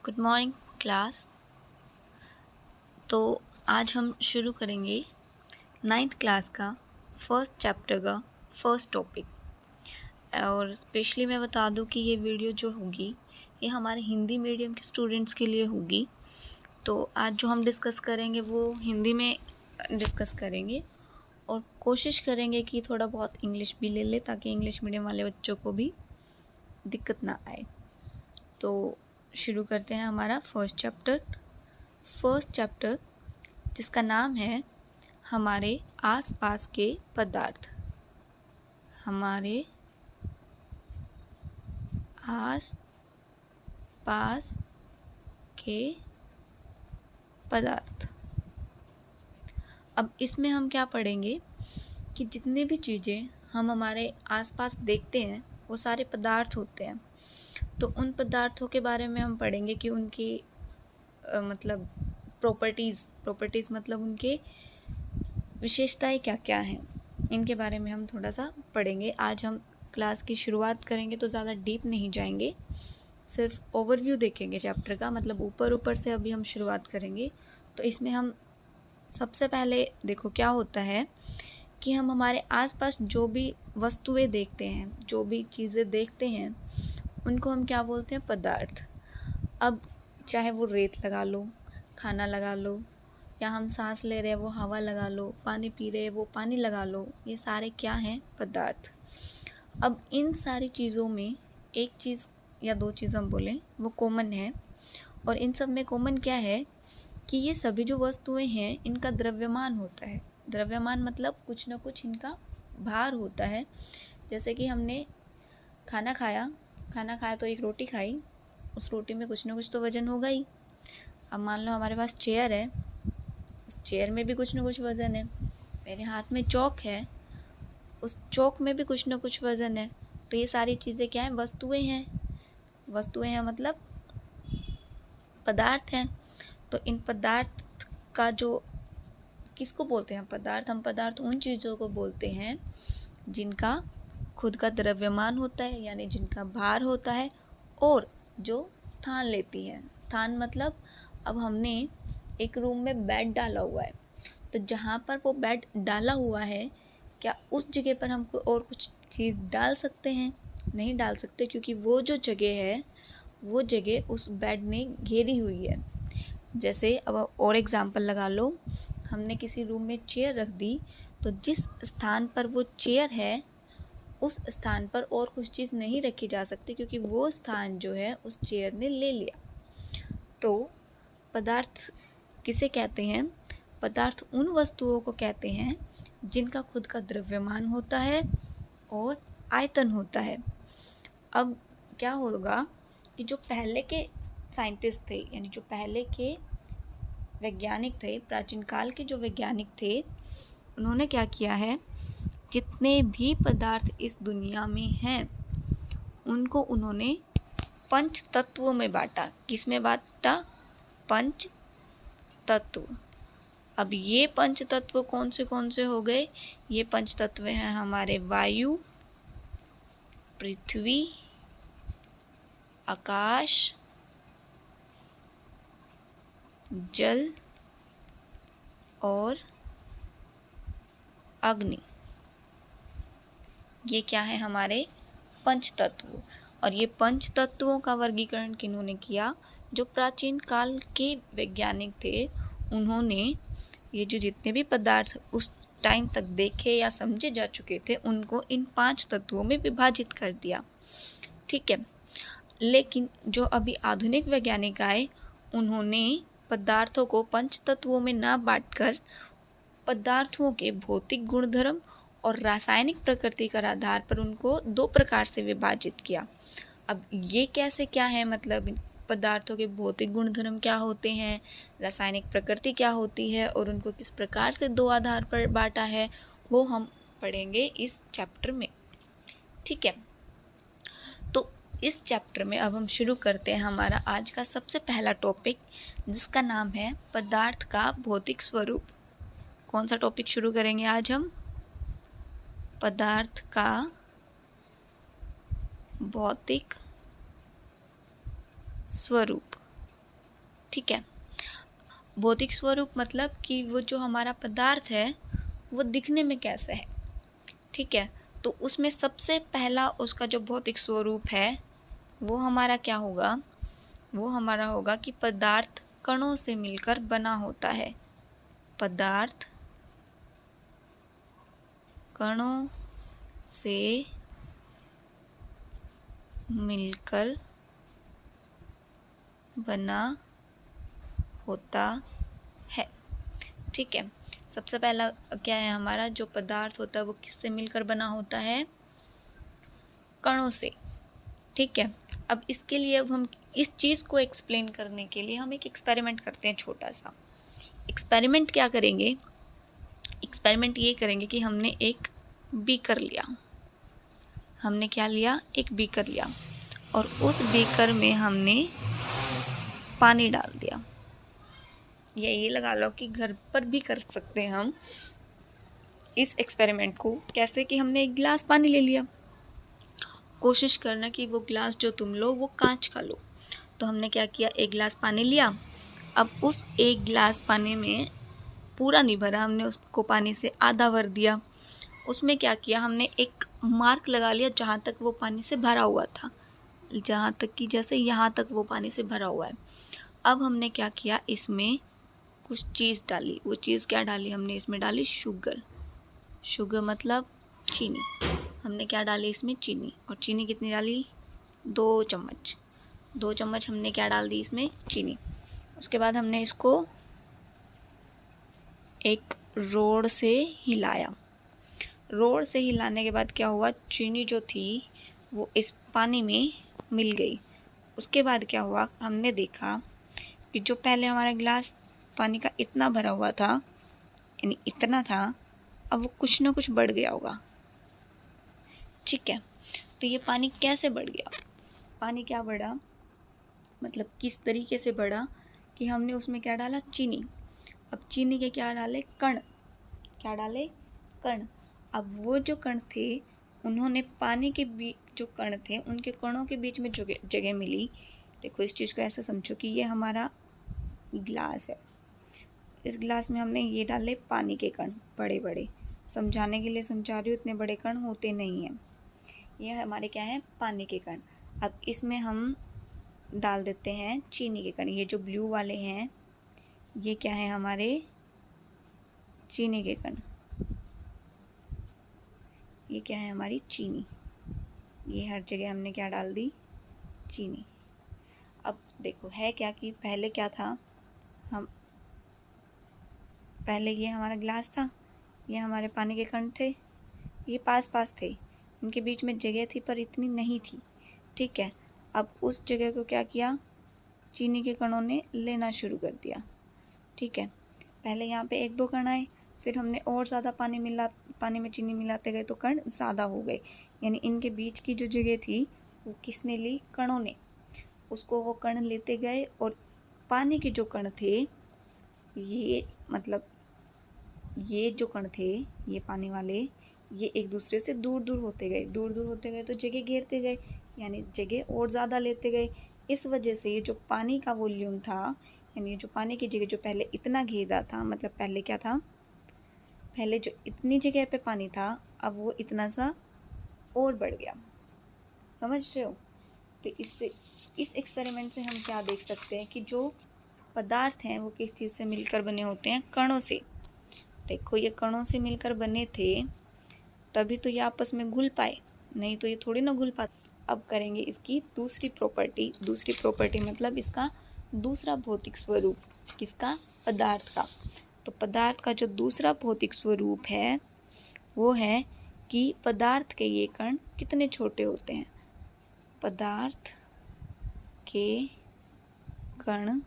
Good morning class. तो आज हम शुरू करेंगे नाइन्थ क्लास का फर्स्ट चैप्टर का फर्स्ट टॉपिक। और स्पेशली मैं बता दूं कि ये वीडियो जो होगी ये हमारे हिंदी मीडियम के स्टूडेंट्स के लिए होगी। तो आज जो हम डिस्कस करेंगे वो हिंदी में डिस्कस करेंगे और कोशिश करेंगे कि थोड़ा बहुत इंग्लिश भी ले ले ताकि इंग्लिश मीडियम वाले बच्चों को भी दिक्कत ना आए। तो शुरू करते हैं हमारा फर्स्ट चैप्टर जिसका नाम है हमारे आसपास के पदार्थ। हमारे आस पास के पदार्थ। अब इसमें हम क्या पढ़ेंगे कि जितनी भी चीज़ें हम हमारे आसपास देखते हैं वो सारे पदार्थ होते हैं। तो उन पदार्थों के बारे में हम पढ़ेंगे कि उनकी मतलब प्रॉपर्टीज़ मतलब उनके विशेषताएं क्या क्या हैं, इनके बारे में हम थोड़ा सा पढ़ेंगे। आज हम क्लास की शुरुआत करेंगे तो ज़्यादा डीप नहीं जाएंगे, सिर्फ ओवरव्यू देखेंगे चैप्टर का, मतलब ऊपर से अभी हम शुरुआत करेंगे। तो इसमें हम सबसे पहले देखो क्या होता है कि हम हमारे आसपास जो भी वस्तुएं देखते हैं, जो भी चीज़ें देखते हैं, उनको हम क्या बोलते हैं? पदार्थ। अब चाहे वो रेत लगा लो, खाना लगा लो, या हम सांस ले रहे हैं वो हवा लगा लो, पानी पी रहे हैं वो पानी लगा लो, ये सारे क्या हैं? पदार्थ। अब इन सारी चीज़ों में एक चीज़ या दो चीज़ हम बोलें वो कॉमन है, और इन सब में कॉमन क्या है कि ये सभी जो वस्तुएं हैं इनका द्रव्यमान होता है। द्रव्यमान मतलब कुछ ना कुछ इनका भार होता है। जैसे कि हमने खाना खाया तो एक रोटी खाई, उस रोटी में कुछ ना कुछ तो वज़न होगा ही। अब मान लो हमारे पास चेयर है, उस चेयर में भी कुछ ना कुछ वज़न है। मेरे हाथ में चौक है, उस चौक में भी कुछ ना कुछ वज़न है। तो ये सारी चीज़ें क्या हैं? वस्तुएं हैं मतलब पदार्थ हैं। तो इन पदार्थ का जो किसको बोलते हैं पदार्थ? हम पदार्थ उन चीज़ों को बोलते हैं जिनका खुद का द्रव्यमान होता है, यानी जिनका भार होता है, और जो स्थान लेती है। स्थान मतलब अब हमने एक रूम में बेड डाला हुआ है, तो जहाँ पर वो बेड डाला हुआ है क्या उस जगह पर हम और कुछ चीज़ डाल सकते हैं? नहीं डाल सकते, क्योंकि वो जो जगह है वो जगह उस बेड ने घेरी हुई है। जैसे अब और एग्जांपल लगा लो, हमने किसी रूम में चेयर रख दी, तो जिस स्थान पर वो चेयर है उस स्थान पर और कुछ चीज़ नहीं रखी जा सकती, क्योंकि वो स्थान जो है उस चेयर ने ले लिया। तो पदार्थ किसे कहते हैं? पदार्थ उन वस्तुओं को कहते हैं जिनका खुद का द्रव्यमान होता है और आयतन होता है। अब क्या होगा कि जो पहले के साइंटिस्ट थे, यानी जो पहले के वैज्ञानिक थे, प्राचीन काल के जो वैज्ञानिक थे, उन्होंने क्या किया है, जितने भी पदार्थ इस दुनिया में हैं उनको उन्होंने पंच तत्वों में बांटा। किस में बांटा? पंच तत्व। अब ये पंच तत्व कौन से हो गए? ये पंच तत्व हैं हमारे वायु, पृथ्वी, आकाश, जल और अग्नि। ये क्या है? हमारे पंच तत्व। और ये पंच तत्वों का वर्गीकरण किन्होंने किया? जो प्राचीन काल के वैज्ञानिक थे, उन्होंने ये जो जितने भी पदार्थ उस टाइम तक देखे या समझे जा चुके थे उनको इन 5 तत्वों में विभाजित कर दिया। ठीक है। लेकिन जो अभी आधुनिक वैज्ञानिक आए, उन्होंने पदार्थों को पंच तत्वों में ना बांटकर पदार्थों के भौतिक गुणधर्म और रासायनिक प्रकृति के आधार पर उनको 2 प्रकार से विभाजित किया। अब ये कैसे क्या है? मतलब पदार्थों के भौतिक गुणधर्म क्या होते हैं, रासायनिक प्रकृति क्या होती है, और उनको किस प्रकार से 2 आधार पर बांटा है, वो हम पढ़ेंगे इस चैप्टर में। ठीक है। तो इस चैप्टर में अब हम शुरू करते हैं हमारा आज का सबसे पहला टॉपिक, जिसका नाम है पदार्थ का भौतिक स्वरूप। कौन सा टॉपिक शुरू करेंगे आज हम? पदार्थ का भौतिक स्वरूप। ठीक है। भौतिक स्वरूप मतलब कि वो जो हमारा पदार्थ है वो दिखने में कैसा है, ठीक है। तो उसमें सबसे पहला उसका जो भौतिक स्वरूप है वो हमारा क्या होगा, वो हमारा होगा कि पदार्थ कणों से मिलकर बना होता है। पदार्थ कणों से मिलकर बना होता है, ठीक है। सबसे पहला क्या है हमारा जो पदार्थ होता है वो किससे मिलकर बना होता है, कणों से, ठीक है। अब इसके लिए अब हम इस चीज़ को एक्सप्लेन करने के लिए हम एक एक्सपेरिमेंट करते हैं, छोटा सा एक्सपेरिमेंट। क्या करेंगे, एक्सपेरिमेंट ये करेंगे कि हमने एक बीकर लिया, हमने क्या लिया, एक बीकर लिया और उस बीकर में हमने पानी डाल दिया। या ये लगा लो कि घर पर भी कर सकते हैं हम इस एक्सपेरिमेंट को। कैसे कि हमने एक गिलास पानी ले लिया, कोशिश करना कि वो गिलास जो तुम लो वो कांच का लो। तो हमने क्या किया, एक गिलास पानी लिया। अब उस एक गिलास पानी में पूरा नहीं भरा, हमने उसको पानी से आधा भर दिया। उसमें क्या किया, हमने एक मार्क लगा लिया जहाँ तक वो पानी से भरा हुआ था, जहाँ तक कि जैसे यहाँ तक वो पानी से भरा हुआ है। अब हमने क्या किया, इसमें कुछ चीज़ डाली। वो चीज़ क्या डाली, हमने इसमें डाली शुगर। शुगर मतलब चीनी। हमने क्या डाली इसमें, चीनी। और चीनी कितनी डाली, 2 चम्मच। 2 चम्मच हमने क्या डाल दी इसमें, चीनी। उसके बाद हमने इसको एक रोड से हिलाया। रोड से हिलाने के बाद क्या हुआ, चीनी जो थी वो इस पानी में मिल गई। उसके बाद क्या हुआ, हमने देखा कि जो पहले हमारा गिलास पानी का इतना भरा हुआ था, यानी इतना था, अब वो कुछ ना कुछ बढ़ गया होगा, ठीक है। तो ये पानी कैसे बढ़ गया, पानी क्या बढ़ा, मतलब किस तरीके से बढ़ा कि हमने उसमें क्या डाला, चीनी। अब चीनी के क्या डाले, कण। क्या डाले, कण। अब वो जो कण थे उन्होंने पानी के बीच जो कण थे उनके कणों के बीच में जगह मिली। देखो इस चीज़ को ऐसा समझो कि ये हमारा गिलास है, इस गिलास में हमने ये डाले पानी के कण, बड़े बड़े। समझाने के लिए समझा रही हूँ, इतने बड़े कण होते नहीं हैं। ये हमारे क्या है, पानी के कण। अब इसमें हम डाल देते हैं चीनी के कण। ये जो ब्लू वाले हैं ये क्या है, हमारे चीनी के कण। ये क्या है, हमारी चीनी। ये हर जगह हमने क्या डाल दी, चीनी। अब देखो है क्या कि पहले क्या था, हम पहले ये हमारा गिलास था, ये हमारे पानी के कण थे, ये पास पास थे, इनके बीच में जगह थी पर इतनी नहीं थी, ठीक है। अब उस जगह को क्या किया, चीनी के कणों ने लेना शुरू कर दिया, ठीक है। पहले यहाँ पे 1-2 कण आए, फिर हमने और ज़्यादा पानी में चीनी मिलाते गए तो कण ज़्यादा हो गए। यानी इनके बीच की जो जगह थी वो किसने ली, कणों ने। उसको वो कण लेते गए और पानी के जो कण थे, ये मतलब ये जो कण थे, ये पानी वाले, ये एक दूसरे से दूर दूर होते गए, दूर दूर होते गए तो जगह घेरते गए, यानी जगह और ज़्यादा लेते गए। इस वजह से ये जो पानी का वॉल्यूम था, यानी जो पानी की जगह जो पहले इतना घेर रहा था, मतलब पहले क्या था, पहले जो इतनी जगह पे पानी था अब वो इतना सा और बढ़ गया। समझ रहे हो। तो इससे इस एक्सपेरिमेंट से हम क्या देख सकते हैं कि जो पदार्थ हैं वो किस चीज़ से मिलकर बने होते हैं, कणों से। देखो ये कणों से मिलकर बने थे तभी तो ये आपस में घुल पाए, नहीं तो ये थोड़ी ना घुल पाते। अब करेंगे इसकी दूसरी प्रॉपर्टी मतलब इसका दूसरा भौतिक स्वरूप, किसका, पदार्थ का। तो पदार्थ का जो दूसरा भौतिक स्वरूप है वो है कि पदार्थ के ये कण कितने छोटे होते हैं। पदार्थ के कण,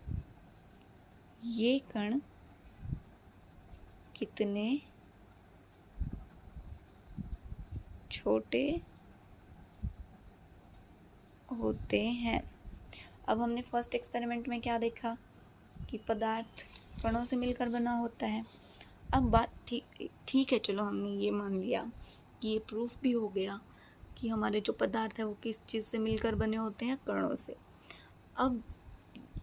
ये कण कितने छोटे होते हैं। अब हमने फर्स्ट एक्सपेरिमेंट में क्या देखा कि पदार्थ कणों से मिलकर बना होता है। अब बात ठीक है, चलो हमने ये मान लिया कि ये प्रूफ भी हो गया कि हमारे जो पदार्थ है वो किस चीज़ से मिलकर बने होते हैं, कणों से। अब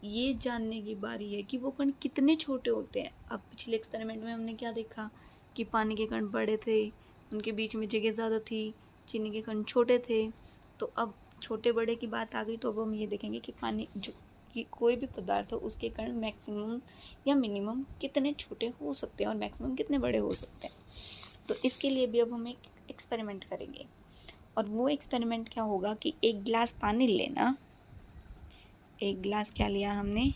ये जानने की बारी है कि वो कण कितने छोटे होते हैं। अब पिछले एक्सपेरिमेंट में हमने क्या देखा कि पानी के कण बड़े थे, उनके बीच में जगह ज़्यादा थी, चीनी के कण छोटे थे। तो अब छोटे बड़े की बात आ गई, तो अब हम ये देखेंगे कि पानी जो कि कोई भी पदार्थ हो उसके कण मैक्सिमम या मिनिमम कितने छोटे हो सकते हैं और मैक्सिमम कितने बड़े हो सकते हैं। तो इसके लिए भी अब हम एक एक्सपेरिमेंट करेंगे, और वो एक्सपेरिमेंट क्या होगा कि एक गिलास पानी लेना, एक गिलास क्या लिया हमने,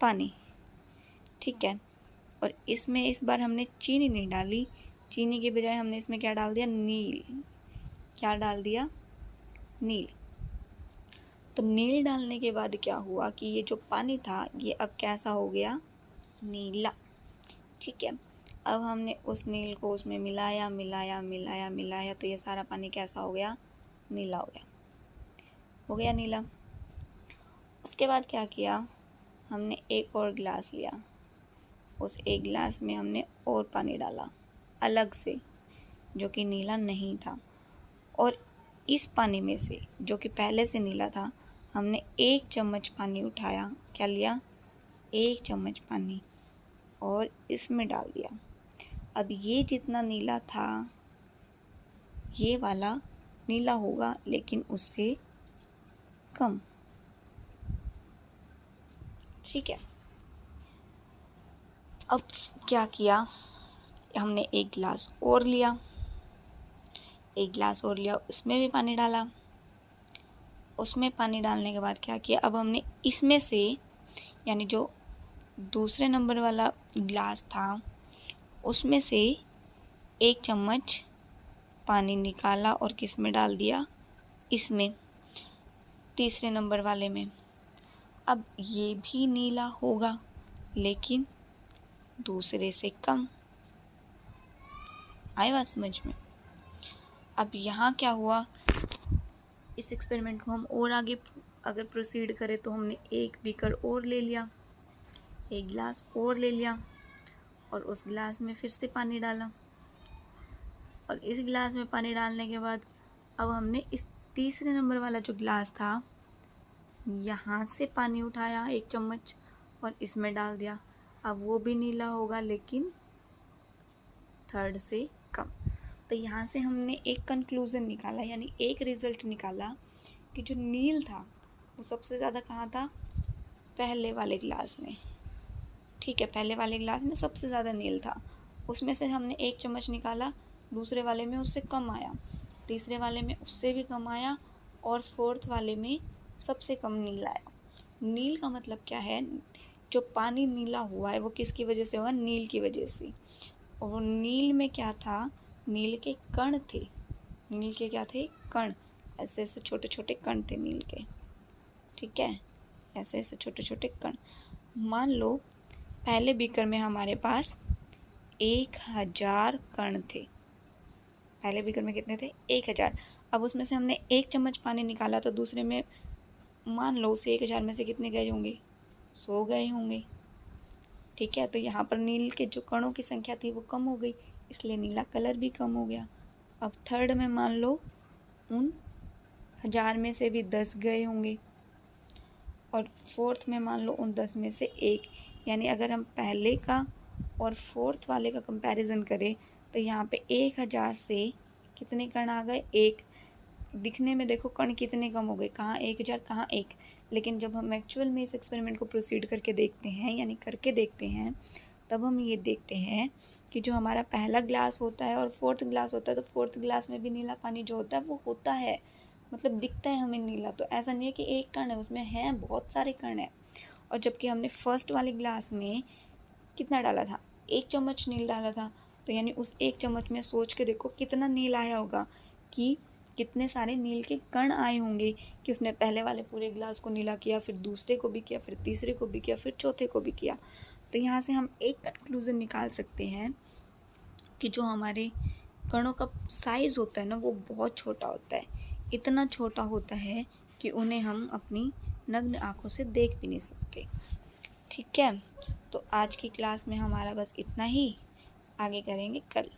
पानी, ठीक है। और इसमें इस बार हमने चीनी नहीं डाली, चीनी के बजाय हमने इसमें क्या डाल दिया, नील। क्या डाल दिया, नील। तो नील डालने के बाद क्या हुआ कि ये जो पानी था ये अब कैसा हो गया, नीला, ठीक है। अब हमने उस नील को उसमें मिलाया मिलाया मिलाया मिलाया, तो ये सारा पानी कैसा हो गया, नीला हो गया नीला। उसके बाद क्या किया, हमने एक और गिलास लिया, उस एक गिलास में हमने और पानी डाला अलग से, जो कि नीला नहीं था। और इस पानी में से जो कि पहले से नीला था, हमने 1 चम्मच पानी उठाया, क्या लिया, 1 चम्मच पानी, और इसमें डाल दिया। अब ये जितना नीला था ये वाला नीला होगा, लेकिन उससे कम, ठीक है। अब क्या किया, हमने एक गिलास और लिया, उसमें भी पानी डाला। उसमें पानी डालने के बाद क्या किया, अब हमने इसमें से, यानी जो दूसरे नंबर वाला गिलास था उसमें से 1 चम्मच पानी निकाला और किस में डाल दिया, इसमें, तीसरे नंबर वाले में। अब ये भी नीला होगा लेकिन दूसरे से कम। आई बात समझ में। अब यहाँ क्या हुआ, इस एक्सपेरिमेंट को हम और आगे अगर प्रोसीड करें तो हमने एक बीकर और ले लिया, एक गिलास और ले लिया, और उस गिलास में फिर से पानी डाला, और इस गिलास में पानी डालने के बाद अब हमने इस तीसरे नंबर वाला जो गिलास था यहाँ से पानी उठाया 1 चम्मच और इसमें डाल दिया। अब वो भी नीला होगा लेकिन थर्ड से कम। तो यहाँ से हमने एक कंक्लूज़न निकाला, यानी एक रिज़ल्ट निकाला कि जो नील था वो सबसे ज़्यादा कहाँ था, पहले वाले गिलास में, ठीक है। पहले वाले गिलास में सबसे ज़्यादा नील था, उसमें से हमने 1 चम्मच निकाला, दूसरे वाले में उससे कम आया, तीसरे वाले में उससे भी कम आया, और फोर्थ वाले में सबसे कम नील आया। नील का मतलब क्या है, जो पानी नीला हुआ है वो किसकी वजह से हुआ, नील की वजह से। और नील में क्या था, नील के कण थे, नील के क्या थे, कण, ऐसे ऐसे छोटे छोटे कण थे नील के, ठीक है, ऐसे ऐसे छोटे छोटे कण। मान लो पहले बीकर में हमारे पास 1000 कण थे, पहले बीकर में कितने थे, 1000। अब उसमें से हमने 1 चम्मच पानी निकाला, तो दूसरे में मान लो उसे 1000 में से कितने गए होंगे, 100 गए होंगे, ठीक है। तो यहाँ पर नील के जो कणों की संख्या थी वो कम हो गई, इसलिए नीला कलर भी कम हो गया। अब थर्ड में मान लो उन 1000 में से भी 10 गए होंगे, और फोर्थ में मान लो उन 10 में से 1, यानी अगर हम पहले का और फोर्थ वाले का कंपैरिजन करें तो यहाँ पे 1000 से कितने कण आ गए, 1। दिखने में देखो कण कितने कम हो गए, कहाँ 1000 कहाँ 1, लेकिन जब हम एक्चुअल में इस एक्सपेरिमेंट को प्रोसीड करके देखते हैं, यानी करके देखते हैं, तब हम ये देखते हैं कि जो हमारा पहला ग्लास होता है और फोर्थ ग्लास होता है, तो फोर्थ ग्लास में भी नीला पानी जो होता है वो होता है, मतलब दिखता है हमें नीला। तो ऐसा नहीं है कि एक कण है, उसमें हैं बहुत सारे कण हैं। और जबकि हमने फर्स्ट वाले ग्लास में कितना डाला था, 1 चम्मच नील डाला था, तो यानी उस 1 चम्मच में सोच के देखो कितना नील आया होगा, कि कितने सारे नील के कण आए होंगे, कि उसने पहले वाले पूरे ग्लास को नीला किया, फिर दूसरे को भी किया, फिर तीसरे को भी किया, फिर चौथे को भी किया। तो यहाँ से हम एक कंक्लूज़न निकाल सकते हैं कि जो हमारे कणों का साइज़ होता है ना वो बहुत छोटा होता है, इतना छोटा होता है कि उन्हें हम अपनी नग्न आँखों से देख भी नहीं सकते, ठीक है। तो आज की क्लास में हमारा बस इतना ही, आगे करेंगे कल।